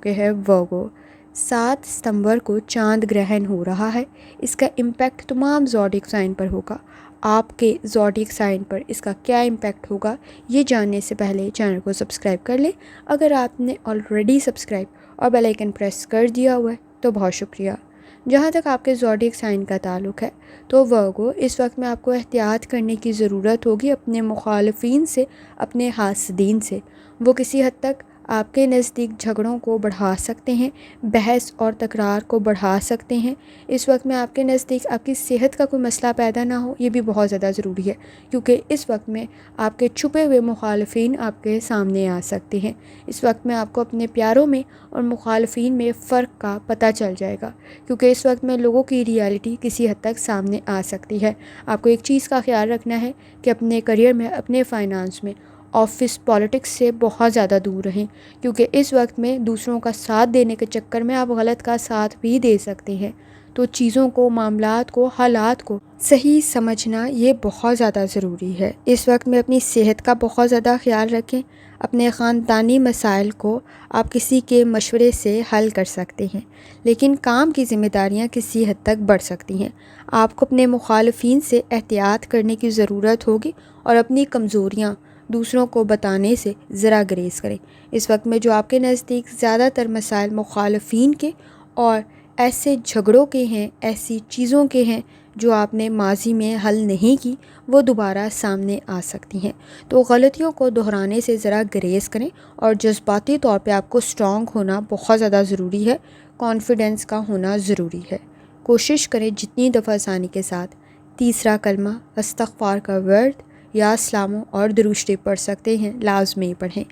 چکے ہیں ورگو۔ 7 ستمبر کو چاند گرہن ہو رہا ہے۔ اس کا امپیکٹ تمام زوڈیک سائن پر ہوگا۔ آپ کے زوڈیک سائن پر اس کا کیا امپیکٹ ہوگا یہ جاننے سے پہلے چینل کو سبسکرائب کر لیں۔ اگر آپ نے آلریڈی سبسکرائب اور بیل آئیکن پریس کر دیا ہوا ہے تو بہت شکریہ۔ جہاں تک آپ کے زوڈیک سائن کا تعلق ہے تو ورگو، اس وقت میں آپ کو احتیاط کرنے کی ضرورت ہوگی اپنے مخالفین سے، اپنے حاسدین سے۔ وہ کسی حد تک آپ کے نزدیک جھگڑوں کو بڑھا سکتے ہیں، بحث اور تکرار کو بڑھا سکتے ہیں۔ اس وقت میں آپ کے نزدیک آپ کی صحت کا کوئی مسئلہ پیدا نہ ہو، یہ بھی بہت زیادہ ضروری ہے، کیونکہ اس وقت میں آپ کے چھپے ہوئے مخالفین آپ کے سامنے آ سکتے ہیں۔ اس وقت میں آپ کو اپنے پیاروں میں اور مخالفین میں فرق کا پتہ چل جائے گا، کیونکہ اس وقت میں لوگوں کی ریالٹی کسی حد تک سامنے آ سکتی ہے۔ آپ کو ایک چیز کا خیال رکھنا ہے کہ اپنے کریئر میں، اپنے فائنانس میں، آفس پالیٹکس سے بہت زیادہ دور رہیں، کیونکہ اس وقت میں دوسروں کا ساتھ دینے کے چکر میں آپ غلط کا ساتھ بھی دے سکتے ہیں۔ تو چیزوں کو، معاملات کو، حالات کو صحیح سمجھنا یہ بہت زیادہ ضروری ہے۔ اس وقت میں اپنی صحت کا بہت زیادہ خیال رکھیں۔ اپنے خاندانی مسائل کو آپ کسی کے مشورے سے حل کر سکتے ہیں، لیکن کام کی ذمہ داریاں کسی حد تک بڑھ سکتی ہیں۔ آپ کو اپنے مخالفین سے احتیاط کرنے کی ضرورت ہوگی اور اپنی کمزوریاں دوسروں کو بتانے سے ذرا گریز کریں۔ اس وقت میں جو آپ کے نزدیک زیادہ تر مسائل مخالفین کے اور ایسے جھگڑوں کے ہیں، ایسی چیزوں کے ہیں جو آپ نے ماضی میں حل نہیں کی، وہ دوبارہ سامنے آ سکتی ہیں۔ تو غلطیوں کو دہرانے سے ذرا گریز کریں، اور جذباتی طور پہ آپ کو اسٹرانگ ہونا بہت زیادہ ضروری ہے، کانفیڈنس کا ہونا ضروری ہے۔ کوشش کریں جتنی دفعہ آسانی کے ساتھ 3 کلمہ استغفار کا ورد یا اسلام اور درود شریف پڑھ سکتے ہیں، لازمی پڑھیں۔